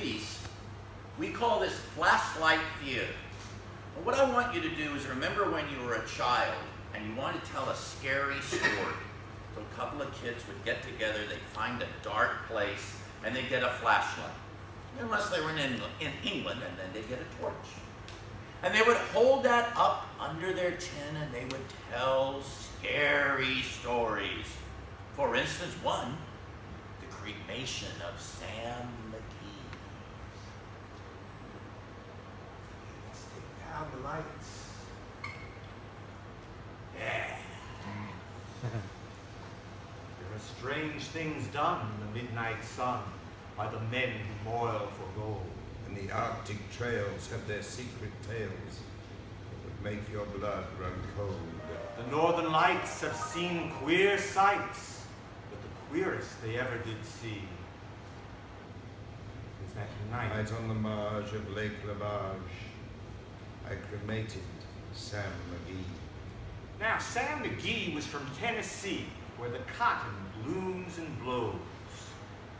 feast, we call this flashlight theater. And what I want you to do is remember when you were a child and you want to tell a scary story. So a couple of kids would get together, they'd find a dark place, and they'd get a flashlight. Unless they were in England, and then they'd get a torch. And they would hold that up under their chin and they would tell scary stories. For instance, one, the cremation of Sam McGee. Let's take down the lights. Yeah. There are strange things done in the midnight sun by the men who moil for gold. And the Arctic trails have their secret tales that would make your blood run cold. The northern lights have seen queer sights, but the queerest they ever did see was that night. Night on the marge of Lake Lavage, I cremated Sam McGee. Now, Sam McGee was from Tennessee, where the cotton blooms and blows.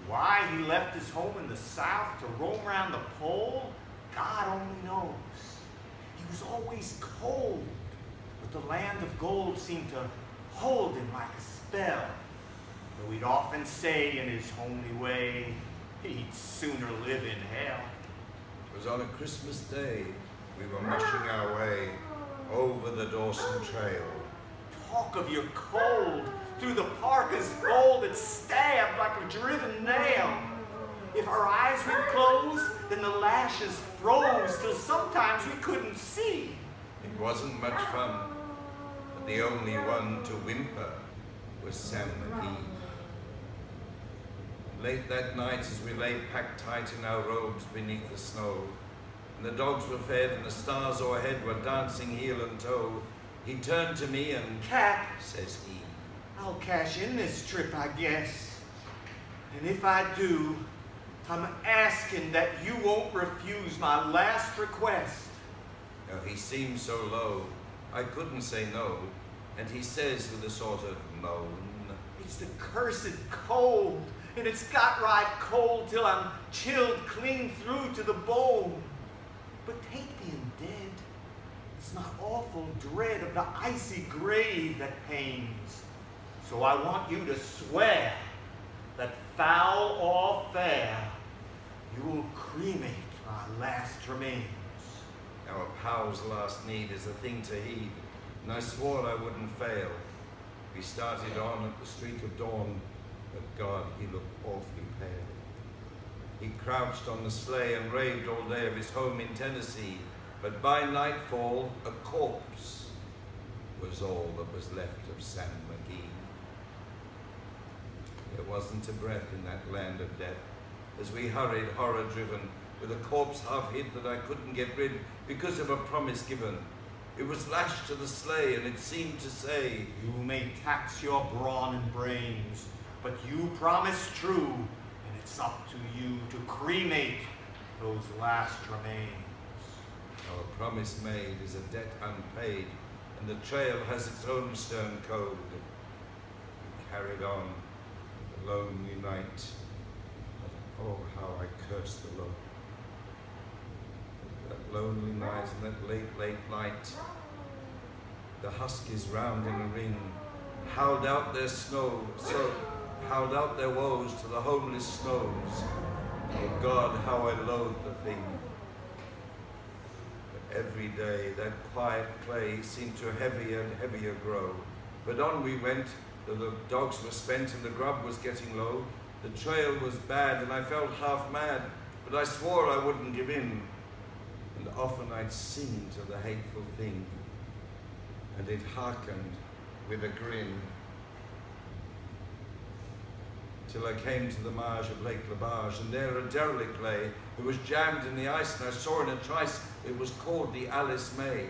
Why he left his home in the South to roam around the pole, God only knows. He was always cold, but the land of gold seemed to hold him like a spell. Though he'd often say in his homely way, he'd sooner live in hell. It was on a Christmas day we were mushing our way over the Dawson Trail. Talk of your cold through the parka's fold that stabbed like a driven nail. If our eyes were closed, then the lashes froze till sometimes we couldn't see. It wasn't much fun, but the only one to whimper was Sam McGee. Late that night, as we lay packed tight in our robes beneath the snow, and the dogs were fed and the stars o'erhead were dancing heel and toe, he turned to me and, Cap, says he, I'll cash in this trip, I guess. And if I do, I'm asking that you won't refuse my last request. now he seemed so low, I couldn't say no, and he says with a sort of moan, It's the cursed cold, and it's got right cold till I'm chilled clean through to the bone. But take being dead, it's my awful dread of the icy grave that pains. So I want you to swear that foul or fair, you will cremate my last remains. our pal's last need is a thing to heed, and I swore I wouldn't fail. We started on at the streak of dawn, but God, he looked awfully pale. He crouched on the sleigh and raved all day of his home in Tennessee, but by nightfall, a corpse was all that was left of Sam McGee. There wasn't a breath in that land of death, as we hurried, horror-driven, with a corpse half hid that I couldn't get rid because of a promise given. It was lashed to the sleigh, and it seemed to say, You may tax your brawn and brains, but you promise true, and it's up to you to cremate those last remains. our promise made is a debt unpaid, and the trail has its own stern code. We carried on the lonely night. Oh, how I cursed the Lord. That lonely night and that late, late light. The huskies round in a ring howled out their howled out their woes to the homeless snows. Oh God, how I loathed the thing. But every day that quiet clay seemed to heavier and heavier grow. But on we went, though the dogs were spent and the grub was getting low. The trail was bad and I felt half mad, but I swore I wouldn't give in. And often I'd sing to the hateful thing, and it hearkened with a grin. Till I came to the marge of Lake Lavage, and there a derelict lay, who was jammed in the ice, and I saw in a trice it was called the Alice May.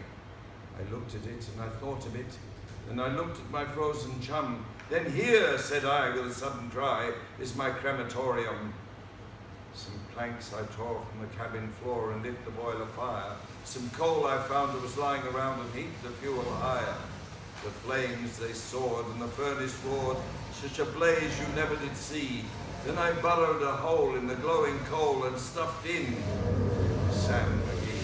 I looked at it, and I thought of it, and I looked at my frozen chum. Then here, said I with a sudden cry, is my crematorium. Some planks I tore from the cabin floor and lit the boiler fire. Some coal I found that was lying around and heaped the fuel higher. The flames they soared and the furnace roared, such a blaze you never did see. Then I burrowed a hole in the glowing coal and stuffed in Sam McGee.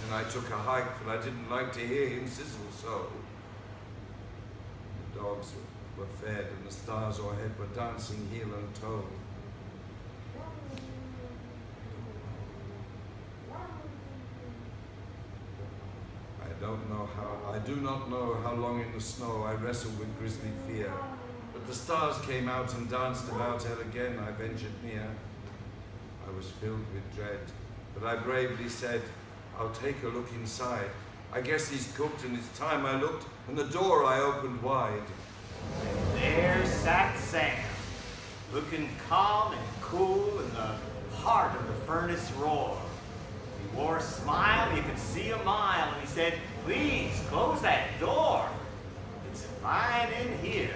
Then I took a hike, for I didn't like to hear him sizzle so. The dogs were fed and the stars o'erhead were dancing heel and toe. I do not know how long in the snow I wrestled with grisly fear, but the stars came out and danced about her again. I ventured near. I was filled with dread, but I bravely said, I'll take a look inside. I guess he's cooked and it's time I looked, and the door I opened wide. And there sat Sam, looking calm and cool in the heart of the furnace roar. He wore a smile, you could see a mile, and he said, please close that door. It's fine in here,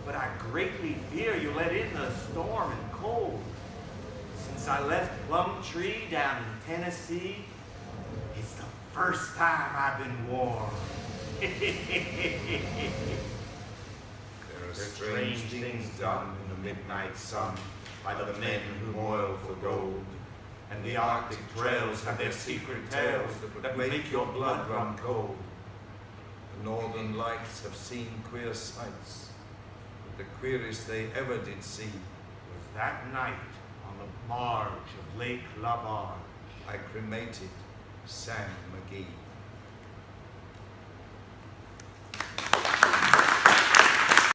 but I greatly fear you let in the storm and cold. Since I left Plum Tree down in Tennessee, it's the first time I've been warm. There are strange things done in the midnight sun by the men who moil for gold. And the Arctic trails have their secret tales that make your blood run cold. The northern lights have seen queer sights, but the queerest they ever did see Was that night on the marge of Lake La Barge. I cremated Sam McGee.